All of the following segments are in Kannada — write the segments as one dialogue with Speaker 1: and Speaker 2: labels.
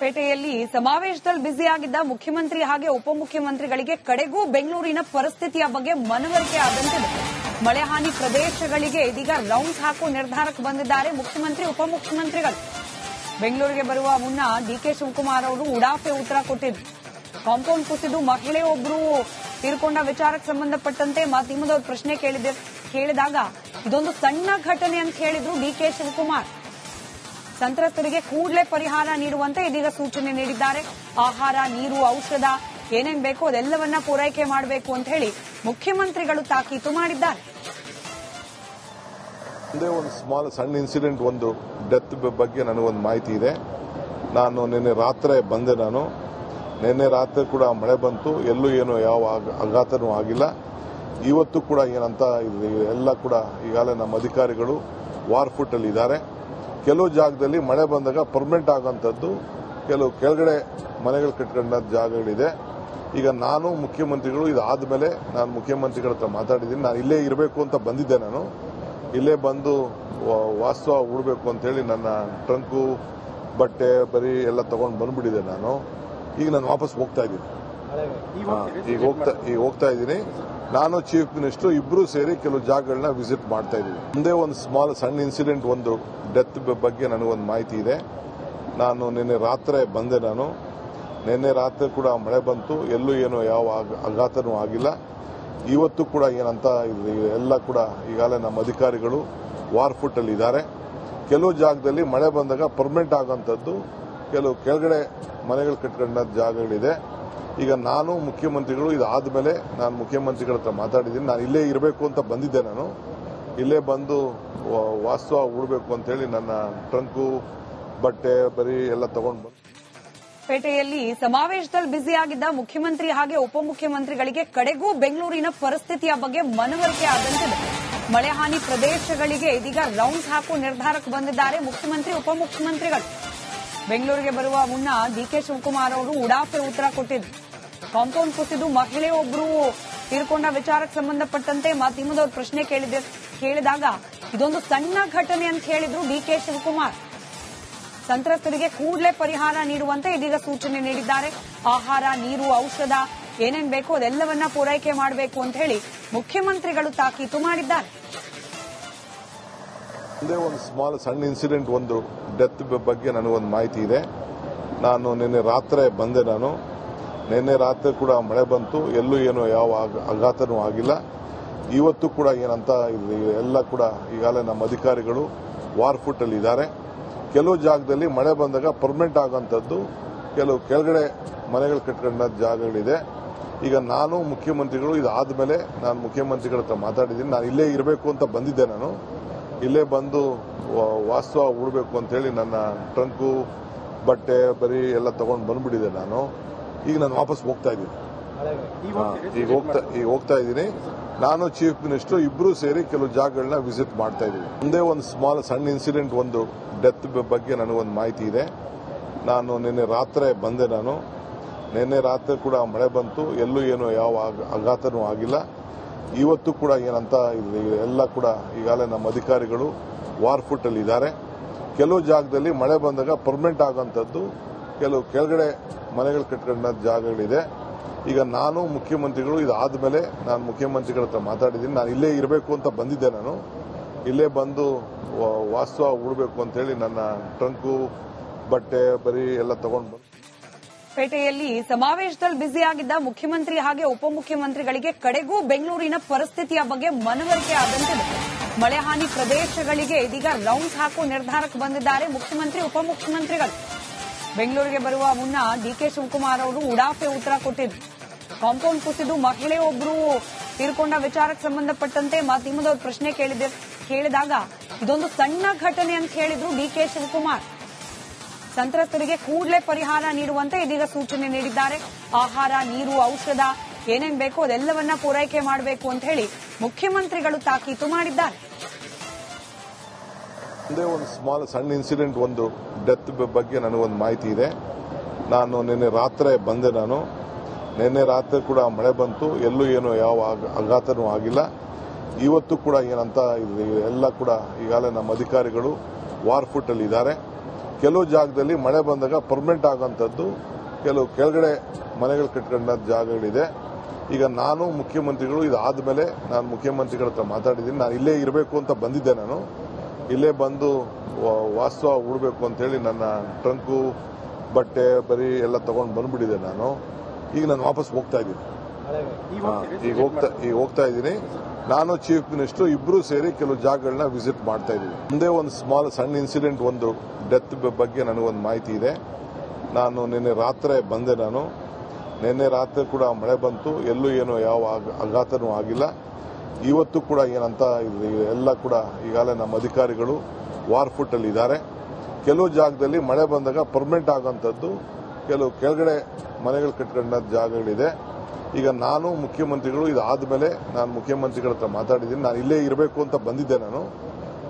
Speaker 1: ಪೇಟೆಯಲ್ಲಿ ಸಮಾವೇಶದಲ್ಲಿ ಬ್ಯುಸಿಯಾಗಿದ್ದ ಮುಖ್ಯಮಂತ್ರಿ ಹಾಗೆ ಉಪಮುಖ್ಯಮಂತ್ರಿಗಳಿಗೆ ಕಡೆಗೂ ಬೆಂಗಳೂರಿನ ಪರಿಸ್ಥಿತಿಯ ಬಗ್ಗೆ ಮನವರಿಕೆ ಆದಂತಿದೆ. ಮಳೆ ಹಾನಿ ಪ್ರದೇಶಗಳಿಗೆ ಇದೀಗ ರೌಂಡ್ಸ್ ಹಾಕುವ ನಿರ್ಧಾರಕ್ಕೆ ಬಂದಿದ್ದಾರೆ ಮುಖ್ಯಮಂತ್ರಿ ಉಪಮುಖ್ಯಮಂತ್ರಿಗಳು. ಬೆಂಗಳೂರಿಗೆ ಬರುವ ಮುನ್ನ ಡಿಕೆ ಶಿವಕುಮಾರ್ ಅವರು ಉಡಾಫೆ ಉತ್ತರ ಕೊಟ್ಟಿದ್ರು. ಕಾಂಪೌಂಡ್ ಕುಸಿದು ಮಹಿಳೆಯೊಬ್ಬರು ತೀರ್ಕೊಂಡ ವಿಚಾರಕ್ಕೆ ಸಂಬಂಧಪಟ್ಟಂತೆ ಮಾಧ್ಯಮದವರು ಪ್ರಶ್ನೆ ಕೇಳಿದಾಗ ಇದೊಂದು ಸಣ್ಣ ಘಟನೆ ಅಂತ ಹೇಳಿದ್ರು ಡಿಕೆ ಶಿವಕುಮಾರ್. ಸಂತ್ರಸ್ತರಿಗೆ ಕೂಡಲೇ ಪರಿಹಾರ ನೀಡುವಂತೆ ಇದೀಗ ಸೂಚನೆ ನೀಡಿದ್ದಾರೆ. ಆಹಾರ, ನೀರು, ಔಷಧ ಏನೇನ್ ಬೇಕೋ ಅದೆಲ್ಲವನ್ನ ಪೂರೈಕೆ ಮಾಡಬೇಕು ಅಂತ ಹೇಳಿ ಮುಖ್ಯಮಂತ್ರಿಗಳು ತಾಕೀತು ಮಾಡಿದ್ದಾರೆ.
Speaker 2: ಒಂದೇ ಒಂದು ಸಣ್ಣ ಇನ್ಸಿಡೆಂಟ್, ಒಂದು ಡೆತ್ ಬಗ್ಗೆ ನನಗೊಂದು ಮಾಹಿತಿ ಇದೆ. ನಾನು ನಿನ್ನೆ ರಾತ್ರಿ ಬಂದೆ. ನಿನ್ನೆ ರಾತ್ರಿ ಕೂಡ ಮಳೆ ಬಂತು, ಎಲ್ಲೂ ಏನು ಯಾವ ಆಘಾತನೂ ಆಗಿಲ್ಲ. ಇವತ್ತು ಕೂಡ ಏನಂತ ಎಲ್ಲ ಕೂಡ ಈಗಾಗಲೇ ನಮ್ಮ ಅಧಿಕಾರಿಗಳು ವಾರ್ ಫುಟ್ ಅಲ್ಲಿ ಇದ್ದಾರೆ. ಕೆಲವು ಜಾಗದಲ್ಲಿ ಮಳೆ ಬಂದಾಗ ಪರ್ಮನೆಂಟ್ ಆಗುವಂಥದ್ದು, ಕೆಲವು ಕೆಳಗಡೆ ಮನೆಗಳು ಕಟ್ಕೊಂಡ ಜಾಗಗಳಿದೆ. ಈಗ ನಾನು ಮುಖ್ಯಮಂತ್ರಿಗಳು ಇದಾದ್ಮೇಲೆ ನಾನು ಮುಖ್ಯಮಂತ್ರಿಗಳ ಹತ್ರ ಮಾತಾಡಿದ್ದೀನಿ. ನಾನು ಇಲ್ಲೇ ಇರಬೇಕು ಅಂತ ಬಂದಿದ್ದೆ. ನಾನು ಇಲ್ಲೇ ಬಂದು ವಾಸ್ತವ ಹೂಡಬೇಕು ಅಂತ ಹೇಳಿ ನನ್ನ ಟ್ರಂಕು, ಬಟ್ಟೆ, ಬರೀ ಎಲ್ಲ ತಗೊಂಡು ಬಂದ್ಬಿಟ್ಟಿದೆ. ಈಗ ನಾನು ವಾಪಸ್ ಹೋಗ್ತಾ ಇದ್ದೀನಿ. ಈಗ ಹೋಗ್ತಾ ಇದ್ದೀನಿ. ನಾನು ಚೀಫ್ ಮಿನಿಸ್ಟರ್ ಇಬ್ರು ಸೇರಿ ಕೆಲವು ಜಾಗಗಳನ್ನ ವಿಸಿಟ್ ಮಾಡ್ತಾ ಇದ್ದೀವಿ. ಒಂದೇ ಒಂದು ಸಣ್ಣ ಇನ್ಸಿಡೆಂಟ್, ಒಂದು ಡೆತ್ ಬಗ್ಗೆ ನನಗೊಂದು ಮಾಹಿತಿ ಇದೆ. ನಾನು ನಿನ್ನೆ ರಾತ್ರಿ ಬಂದೆ. ನಿನ್ನೆ ರಾತ್ರಿ ಕೂಡ ಮಳೆ ಬಂತು, ಎಲ್ಲೂ ಏನು ಯಾವ ಆಘಾತನೂ ಆಗಿಲ್ಲ. ಇವತ್ತು ಕೂಡ ಏನಂತ ಎಲ್ಲ ಕೂಡ ಈಗಾಗಲೇ ನಮ್ಮ ಅಧಿಕಾರಿಗಳು ವಾರ್ ಫುಟ್ ಅಲ್ಲಿ ಇದ್ದಾರೆ. ಕೆಲವು ಜಾಗದಲ್ಲಿ ಮಳೆ ಬಂದಾಗ ಪರ್ಮನೆಂಟ್ ಆಗುವಂಥದ್ದು, ಕೆಲವು ಕೆಳಗಡೆ ಮನೆಗಳು ಕಟ್ಕೊಂಡ ಜಾಗಗಳಿದೆ. ಈಗ ನಾನು ಮುಖ್ಯಮಂತ್ರಿಗಳು ಇದಾದ್ಮೇಲೆ ನಾನು ಮುಖ್ಯಮಂತ್ರಿಗಳ ಹತ್ರ ಮಾತಾಡಿದ್ದೀನಿ. ನಾನು ಇಲ್ಲೇ ಇರಬೇಕು ಅಂತ ಬಂದಿದ್ದೆ. ನಾನು ಇಲ್ಲೇ ಬಂದು ವಾಸ್ತವ ಹೂಡಬೇಕು ಅಂತ ಹೇಳಿ ನನ್ನ ಟ್ರಂಕು, ಬಟ್ಟೆ, ಬರೀ ಎಲ್ಲ ತಗೊಂಡು ಬಂದು
Speaker 1: ಪೇಟೆಯಲ್ಲಿ ಸಮಾವೇಶದಲ್ಲಿ ಬ್ಯುಸಿಯಾಗಿದ್ದ ಮುಖ್ಯಮಂತ್ರಿ ಹಾಗೆ ಉಪಮುಖ್ಯಮಂತ್ರಿಗಳಿಗೆ ಕಡೆಗೂ ಬೆಂಗಳೂರಿನ ಪರಿಸ್ಥಿತಿಯ ಬಗ್ಗೆ ಮನವರಿಕೆ ಆದಂತಿದೆ. ಮಳೆ ಹಾನಿ ಪ್ರದೇಶಗಳಿಗೆ ಇದೀಗ ರೌಂಡ್ಸ್ ಹಾಕುವ ನಿರ್ಧಾರಕ್ಕೆ ಬಂದಿದ್ದಾರೆ ಮುಖ್ಯಮಂತ್ರಿ ಉಪಮುಖ್ಯಮಂತ್ರಿಗಳು. ಬೆಂಗಳೂರಿಗೆ ಬರುವ ಮುನ್ನ ಡಿಕೆ ಶಿವಕುಮಾರ್ ಅವರು ಉಡಾಫೆ ಉತ್ತರ ಕೊಟ್ಟಿದ್ರು. ಕಾಂಪೌಂಡ್ ಕುಸಿದು ಮಹಿಳೆಯೊಬ್ಬರು ತೀರ್ಕೊಂಡ ವಿಚಾರಕ್ಕೆ ಸಂಬಂಧಪಟ್ಟಂತೆ ಮಾಧ್ಯಮದವರು ಪ್ರಶ್ನೆ ಕೇಳಿದಾಗ ಇದೊಂದು ಸಣ್ಣ ಘಟನೆ ಅಂತ ಹೇಳಿದ್ರು ಡಿಕೆ ಶಿವಕುಮಾರ್. ಸಂತ್ರಸ್ತರಿಗೆ ಕೂಡಲೇ ಪರಿಹಾರ ನೀಡುವಂತೆ ಇದೀಗ ಸೂಚನೆ ನೀಡಿದ್ದಾರೆ. ಆಹಾರ, ನೀರು, ಔಷಧ ಏನೇನ್ ಬೇಕೋ ಅದೆಲ್ಲವನ್ನ ಪೂರೈಕೆ ಮಾಡಬೇಕು ಅಂತ ಹೇಳಿ ಮುಖ್ಯಮಂತ್ರಿಗಳು ತಾಕೀತು ಮಾಡಿದ್ದಾರೆ.
Speaker 2: ಒಂದೇ ಒಂದು ಸಣ್ಣ ಇನ್ಸಿಡೆಂಟ್, ಒಂದು ಡೆತ್ ಬಗ್ಗೆ ನನಗೊಂದು ಮಾಹಿತಿ ಇದೆ. ನಾನು ನಿನ್ನೆ ರಾತ್ರಿ ಬಂದೆ. ನಿನ್ನೆ ರಾತ್ರಿ ಕೂಡ ಮಳೆ ಬಂತು, ಎಲ್ಲೂ ಏನು ಯಾವ ಆಘಾತನೂ ಆಗಿಲ್ಲ. ಇವತ್ತು ಕೂಡ ಏನಂತ ಎಲ್ಲ ಕೂಡ ಈಗಾಗಲೇ ನಮ್ಮ ಅಧಿಕಾರಿಗಳು ವಾರ್ ಫುಟ್ ಅಲ್ಲಿ ಇದ್ದಾರೆ. ಕೆಲವು ಜಾಗದಲ್ಲಿ ಮಳೆ ಬಂದಾಗ ಪರ್ಮನೆಂಟ್ ಆಗುವಂಥದ್ದು, ಕೆಲವು ಕೆಳಗಡೆ ಮನೆಗಳು ಕಟ್ಕೊಂಡ ಜಾಗಗಳಿದೆ. ಈಗ ನಾನು ಮುಖ್ಯಮಂತ್ರಿಗಳು ಇದಾದ್ಮೇಲೆ ನಾನು ಮುಖ್ಯಮಂತ್ರಿಗಳ ಹತ್ರ ಮಾತಾಡಿದ್ದೀನಿ. ನಾನು ಇಲ್ಲೇ ಇರಬೇಕು ಅಂತ ಬಂದಿದ್ದೆ. ನಾನು ಇಲ್ಲೇ ಬಂದು ವಾಸ್ತವ ಹೂಡಬೇಕು ಅಂತ ಹೇಳಿ ನನ್ನ ಟ್ರಂಕು, ಬಟ್ಟೆ, ಬರೀ ಎಲ್ಲ ತಗೊಂಡು ಬಂದ್ಬಿಟ್ಟಿದೆ. ಈಗ ನಾನು ವಾಪಸ್ ಹೋಗ್ತಾ ಇದ್ದೀನಿ. ಈಗ ಹೋಗ್ತಾ ಇದ್ದೀನಿ. ನಾನು ಚೀಫ್ ಮಿನಿಸ್ಟರ್ ಇಬ್ರು ಸೇರಿ ಕೆಲವು ಜಾಗಗಳನ್ನ ವಿಸಿಟ್ ಮಾಡ್ತಾ ಇದ್ದೀವಿ. ಒಂದೇ ಒಂದು ಸಣ್ಣ ಇನ್ಸಿಡೆಂಟ್, ಒಂದು ಡೆತ್ ಬಗ್ಗೆ ನನಗೊಂದು ಮಾಹಿತಿ ಇದೆ. ನಾನು ನಿನ್ನೆ ರಾತ್ರಿ ಬಂದೆ. ನಿನ್ನೆ ರಾತ್ರಿ ಕೂಡ ಮಳೆ ಬಂತು, ಎಲ್ಲೂ ಏನು ಯಾವ ಆಘಾತನೂ ಆಗಿಲ್ಲ. ಇವತ್ತು ಕೂಡ ಏನಂತ ಎಲ್ಲ ಕೂಡ ಈಗಾಗಲೇ ನಮ್ಮ ಅಧಿಕಾರಿಗಳು ವಾರ್ ಫುಟ್ ಅಲ್ಲಿ ಇದ್ದಾರೆ. ಕೆಲವು ಜಾಗದಲ್ಲಿ ಮಳೆ ಬಂದಾಗ ಪರ್ಮನೆಂಟ್ ಆಗುವಂಥದ್ದು, ಕೆಲವು ಕೆಳಗಡೆ ಮನೆಗಳು ಕಟ್ಕೊಂಡ ಜಾಗಗಳಿದೆ. ಈಗ ನಾನು ಮುಖ್ಯಮಂತ್ರಿಗಳು ಇದಾದ್ಮೇಲೆ ನಾನು ಮುಖ್ಯಮಂತ್ರಿಗಳ ಹತ್ರ ಮಾತಾಡಿದ್ದೀನಿ. ನಾನು ಇಲ್ಲೇ ಇರಬೇಕು ಅಂತ ಬಂದಿದ್ದೆ. ನಾನು ಇಲ್ಲೇ ಬಂದು ವಾಸ್ತವ ಹೂಡಬೇಕು ಅಂತ ಹೇಳಿ ನನ್ನ ಟ್ರಂಕು, ಬಟ್ಟೆ, ಬರೀ ಎಲ್ಲ ತಗೊಂಡು ಬಂದು
Speaker 1: ಪೇಟೆಯಲ್ಲಿ ಸಮಾವೇಶದಲ್ಲಿ ಬ್ಯುಸಿಯಾಗಿದ್ದ ಮುಖ್ಯಮಂತ್ರಿ ಹಾಗೆ ಉಪಮುಖ್ಯಮಂತ್ರಿಗಳಿಗೆ ಕಡೆಗೂ ಬೆಂಗಳೂರಿನ ಪರಿಸ್ಥಿತಿಯ ಬಗ್ಗೆ ಮನವರಿಕೆ ಆದಂತಿದೆ. ಮಳೆ ಹಾನಿ ಪ್ರದೇಶಗಳಿಗೆ ಇದೀಗ ರೌಂಡ್ಸ್ ಹಾಕುವ ನಿರ್ಧಾರಕ್ಕೆ ಬಂದಿದ್ದಾರೆ ಮುಖ್ಯಮಂತ್ರಿ ಉಪಮುಖ್ಯಮಂತ್ರಿಗಳು. ಬೆಂಗಳೂರಿಗೆ ಬರುವ ಮುನ್ನ ಡಿಕೆ ಶಿವಕುಮಾರ್ ಅವರು ಉಡಾಫೆ ಉತ್ತರ ಕೊಟ್ಟಿದ್ರು. ಕಾಂಪೌಂಡ್ ಕುಸಿದು ಮಹಿಳೆಯೊಬ್ಬರು ತೀರ್ಕೊಂಡ ವಿಚಾರಕ್ಕೆ ಸಂಬಂಧಪಟ್ಟಂತೆ ಮಾಧ್ಯಮದವರು ಪ್ರಶ್ನೆ ಕೇಳಿದಾಗ ಇದೊಂದು ಸಣ್ಣ ಘಟನೆ ಅಂತ ಹೇಳಿದ್ರು ಡಿಕೆ ಶಿವಕುಮಾರ್. ಸಂತ್ರಸ್ತರಿಗೆ ಕೂಡಲೇ ಪರಿಹಾರ ನೀಡುವಂತೆ ಇದೀಗ ಸೂಚನೆ ನೀಡಿದ್ದಾರೆ. ಆಹಾರ, ನೀರು, ಔಷಧ ಏನೇನ್ ಬೇಕೋ ಅದೆಲ್ಲವನ್ನ ಪೂರೈಕೆ ಮಾಡಬೇಕು ಅಂತ ಹೇಳಿ ಮುಖ್ಯಮಂತ್ರಿಗಳು ತಾಕೀತು ಮಾಡಿದ್ದಾರೆ.
Speaker 2: ಒಂದೇ ಒಂದು ಸಣ್ಣ ಇನ್ಸಿಡೆಂಟ್, ಒಂದು ಡೆತ್ ಬಗ್ಗೆ ನನಗೊಂದು ಮಾಹಿತಿ ಇದೆ. ನಾನು ನಿನ್ನೆ ರಾತ್ರಿ ಬಂದೆ. ನಿನ್ನೆ ರಾತ್ರಿ ಕೂಡ ಮಳೆ ಬಂತು, ಎಲ್ಲೂ ಏನು ಯಾವ ಆಘಾತನೂ ಆಗಿಲ್ಲ. ಇವತ್ತು ಕೂಡ ಏನಂತ ಎಲ್ಲ ಕೂಡ ಈಗಾಗಲೇ ನಮ್ಮ ಅಧಿಕಾರಿಗಳು ವಾರ್ ಫುಟ್ ಅಲ್ಲಿ ಇದ್ದಾರೆ. ಕೆಲವು ಜಾಗದಲ್ಲಿ ಮಳೆ ಬಂದಾಗ ಪರ್ಮನೆಂಟ್ ಆಗೋಂಥದ್ದು, ಕೆಲವು ಕೆಳಗಡೆ ಮನೆಗಳು ಕಟ್ಕೊಂಡ ಜಾಗಗಳಿದೆ. ಈಗ ನಾನು ಮುಖ್ಯಮಂತ್ರಿಗಳು ಇದಾದ್ಮೇಲೆ ನಾನು ಮುಖ್ಯಮಂತ್ರಿಗಳ ಹತ್ರ ಮಾತಾಡಿದ್ದೀನಿ. ನಾನು ಇಲ್ಲೇ ಇರಬೇಕು ಅಂತ ಬಂದಿದ್ದೆ. ನಾನು ಇಲ್ಲೇ ಬಂದು ವಾಸ್ತವ ಉಡಬೇಕು ಅಂತೇಳಿ ನನ್ನ ಟ್ರಂಕು, ಬಟ್ಟೆ, ಬರೀ ಎಲ್ಲ ತಗೊಂಡು ಬಂದ್ಬಿಟ್ಟಿದೆ. ಈಗ ನಾನು ವಾಪಸ್ ಹೋಗ್ತಾ ಇದ್ದೀನಿ. ಈಗ ಹೋಗ್ತಾ ಇದ್ದೀನಿ. ನಾನು ಚೀಫ್ ಮಿನಿಸ್ಟರ್ ಇಬ್ರು ಸೇರಿ ಕೆಲವು ಜಾಗಗಳನ್ನ ವಿಸಿಟ್ ಮಾಡ್ತಾ ಇದ್ದೀವಿ. ಮುಂದೆ ಒಂದು ಸಣ್ಣ ಇನ್ಸಿಡೆಂಟ್, ಒಂದು ಡೆತ್ ಬಗ್ಗೆ ನನಗೊಂದು ಮಾಹಿತಿ ಇದೆ. ನಾನು ನಿನ್ನೆ ರಾತ್ರಿ ಬಂದೆ. ನಿನ್ನೆ ರಾತ್ರಿ ಕೂಡ ಮಳೆ ಬಂತು, ಎಲ್ಲೂ ಏನು ಯಾವ ಆಘಾತನೂ ಆಗಿಲ್ಲ. ಇವತ್ತು ಕೂಡ ಏನಂತ ಎಲ್ಲ ಕೂಡ ಈಗಾಗಲೇ ನಮ್ಮ ಅಧಿಕಾರಿಗಳು ವಾರ್ ಫುಟ್ ಅಲ್ಲಿ ಇದ್ದಾರೆ. ಕೆಲವು ಜಾಗದಲ್ಲಿ ಮಳೆ ಬಂದಾಗ ಪರ್ಮನೆಂಟ್ ಆಗೋಂಥದ್ದು, ಕೆಲವು ಕೆಳಗಡೆ ಮನೆಗಳು ಕಟ್ಕೊಂಡ ಜಾಗಗಳಿದೆ. ಈಗ ನಾನು ಮುಖ್ಯಮಂತ್ರಿಗಳು ಇದಾದ್ಮೇಲೆ ನಾನು ಮುಖ್ಯಮಂತ್ರಿಗಳ ಹತ್ರ ಮಾತಾಡಿದ್ದೀನಿ. ನಾನು ಇಲ್ಲೇ ಇರಬೇಕು ಅಂತ ಬಂದಿದ್ದೆ. ನಾನು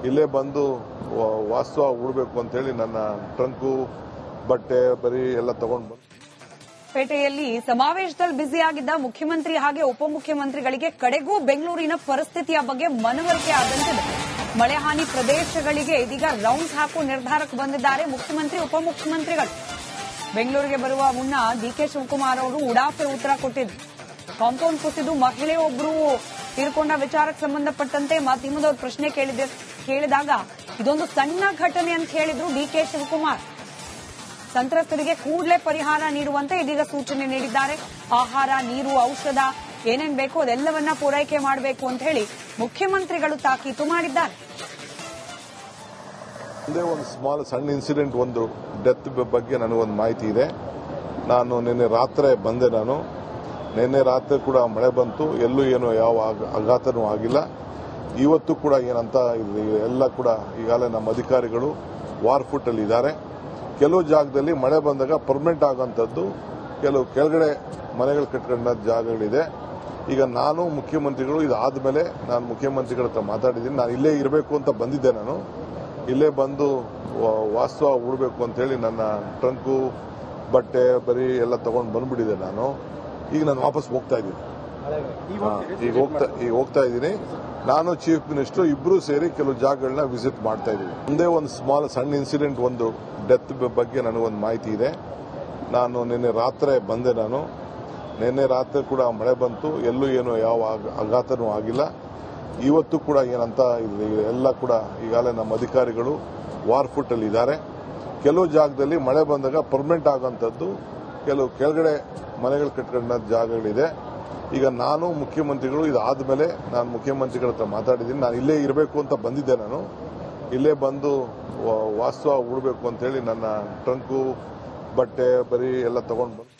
Speaker 2: ಇಲ್ಲೇ ಬಂದು ವಾಸ್ತವ ಉಡಬೇಕು ಅಂತೇಳಿ ನನ್ನ ಟ್ರಂಕು, ಬಟ್ಟೆ, ಬರೀ ಎಲ್ಲ ತಗೊಂಡು ಬಂದು
Speaker 1: ಪೇಟೆಯಲ್ಲಿ ಸಮಾವೇಶದಲ್ಲಿ ಬ್ಯುಸಿಯಾಗಿದ್ದ ಮುಖ್ಯಮಂತ್ರಿ ಹಾಗೆ ಉಪಮುಖ್ಯಮಂತ್ರಿಗಳಿಗೆ ಕಡೆಗೂ ಬೆಂಗಳೂರಿನ ಪರಿಸ್ಥಿತಿಯ ಬಗ್ಗೆ ಮನವರಿಕೆ ಆದಂತಿದೆ. ಮಳೆ ಹಾನಿ ಪ್ರದೇಶಗಳಿಗೆ ಇದೀಗ ರೌಂಡ್ಸ್ ಹಾಕುವ ನಿರ್ಧಾರಕ್ಕೆ ಬಂದಿದ್ದಾರೆ ಮುಖ್ಯಮಂತ್ರಿ, ಉಪಮುಖ್ಯಮಂತ್ರಿಗಳು. ಬೆಂಗಳೂರಿಗೆ ಬರುವ ಮುನ್ನ ಡಿಕೆ ಶಿವಕುಮಾರ್ ಅವರು ಉಡಾಫೆ ಉತ್ತರ ಕೊಟ್ಟಿದ್ರು. ಕಾಂಪೌಂಡ್ ಕುಸಿದು ಮಹಿಳೆಯೊಬ್ಬರು ತೀರ್ಕೊಂಡ ವಿಚಾರಕ್ಕೆ ಸಂಬಂಧಪಟ್ಟಂತೆ ಮಾಧ್ಯಮದವರು ಪ್ರಶ್ನೆ ಕೇಳಿದಾಗ ಇದೊಂದು ಸಣ್ಣ ಘಟನೆ ಅಂತ ಹೇಳಿದ್ರು ಡಿಕೆ ಶಿವಕುಮಾರ್. ಸಂತ್ರಸ್ತರಿಗೆ ಕೂಡಲೇ ಪರಿಹಾರ ನೀಡುವಂತೆ ಇದೀಗ ಸೂಚನೆ ನೀಡಿದ್ದಾರೆ. ಆಹಾರ, ನೀರು, ಔಷಧ ಏನೇನ್ ಬೇಕೋ ಅದೆಲ್ಲವನ್ನ ಪೂರೈಕೆ ಮಾಡಬೇಕು ಅಂತ ಹೇಳಿ ಮುಖ್ಯಮಂತ್ರಿಗಳು ತಾಕೀತು ಮಾಡಿದ್ದಾರೆ.
Speaker 2: ಒಂದೇ ಒಂದು ಸಣ್ಣ ಇನ್ಸಿಡೆಂಟ್, ಒಂದು ಡೆತ್ ಬಗ್ಗೆ ನನಗೊಂದು ಮಾಹಿತಿ ಇದೆ. ನಾನು ನಿನ್ನೆ ರಾತ್ರಿ ಬಂದೆ. ನಿನ್ನೆ ರಾತ್ರಿ ಕೂಡ ಮಳೆ ಬಂತು, ಎಲ್ಲೂ ಏನು ಯಾವ ಆಘಾತನೂ ಆಗಿಲ್ಲ. ಇವತ್ತು ಕೂಡ ಏನಂತ ಎಲ್ಲ ಕೂಡ ಈಗಾಗಲೇ ನಮ್ಮ ಅಧಿಕಾರಿಗಳು ವಾರ್ ಫುಟ್ ಅಲ್ಲಿ ಇದ್ದಾರೆ. ಕೆಲವು ಜಾಗದಲ್ಲಿ ಮಳೆ ಬಂದಾಗ ಪರ್ಮನೆಂಟ್ ಆಗೋಂಥದ್ದು, ಕೆಲವು ಕೆಳಗಡೆ ಮನೆಗಳು ಕಟ್ಕೊಂಡ ಜಾಗಗಳಿದೆ. ಈಗ ನಾನು ಮುಖ್ಯಮಂತ್ರಿಗಳು ಇದಾದ್ಮೇಲೆ ನಾನು ಮುಖ್ಯಮಂತ್ರಿಗಳ ಹತ್ರ ಮಾತಾಡಿದ್ದೀನಿ. ನಾನು ಇಲ್ಲೇ ಇರಬೇಕು ಅಂತ ಬಂದಿದ್ದೆ. ನಾನು ಇಲ್ಲೇ ಬಂದು ವಾಸ್ತವ ಉಡಬೇಕು ಅಂತೇಳಿ ನನ್ನ ಟ್ರಂಕು, ಬಟ್ಟೆ, ಬರೀ ಎಲ್ಲ ತಗೊಂಡು ಬಂದ್ಬಿಟ್ಟಿದೆ. ಈಗ ನಾನು ವಾಪಸ್ ಹೋಗ್ತಾ ಇದ್ದೀನಿ. ಈಗ ಹೋಗ್ತಾ ಇದ್ದೀನಿ. ನಾನು ಚೀಫ್ ಮಿನಿಸ್ಟರ್ ಇಬ್ರು ಸೇರಿ ಕೆಲವು ಜಾಗಗಳನ್ನ ವಿಸಿಟ್ ಮಾಡ್ತಾ ಇದ್ದೀವಿ. ಮುಂದೆ ಒಂದು ಸಣ್ಣ ಇನ್ಸಿಡೆಂಟ್, ಒಂದು ಡೆತ್ ಬಗ್ಗೆ ನನಗೊಂದು ಮಾಹಿತಿ ಇದೆ. ನಾನು ನಿನ್ನೆ ರಾತ್ರಿ ಬಂದೆ. ನಿನ್ನೆ ರಾತ್ರಿ ಕೂಡ ಮಳೆ ಬಂತು, ಎಲ್ಲೂ ಏನು ಯಾವ ಆಘಾತನೂ ಆಗಿಲ್ಲ. ಇವತ್ತು ಕೂಡ ಏನಂತ ಎಲ್ಲ ಕೂಡ ಈಗಾಗಲೇ ನಮ್ಮ ಅಧಿಕಾರಿಗಳು ವಾರ್ ಫುಟ್ ಅಲ್ಲಿ ಇದ್ದಾರೆ. ಕೆಲವು ಜಾಗದಲ್ಲಿ ಮಳೆ ಬಂದಾಗ ಪರ್ಮನೆಂಟ್ ಆಗೋಂಥದ್ದು, ಕೆಲವು ಕೆಳಗಡೆ ಮನೆಗಳು ಕಟ್ಕೊಂಡ ಜಾಗಗಳಿದೆ. ಈಗ ನಾನು ಮುಖ್ಯಮಂತ್ರಿಗಳು ಇದಾದ್ಮೇಲೆ ನಾನು ಮುಖ್ಯಮಂತ್ರಿಗಳ ಹತ್ರ ಮಾತಾಡಿದ್ದೀನಿ. ನಾನು ಇಲ್ಲೇ ಇರಬೇಕು ಅಂತ ಬಂದಿದ್ದೆ. ನಾನು ಇಲ್ಲೇ ಬಂದು ವಾಸ್ತವ ಉಡಬೇಕು ಅಂತೇಳಿ ನನ್ನ ಟ್ರಂಕು, ಬಟ್ಟೆ, ಬರೀ ಎಲ್ಲ ತಗೊಂಡು ಬಂದು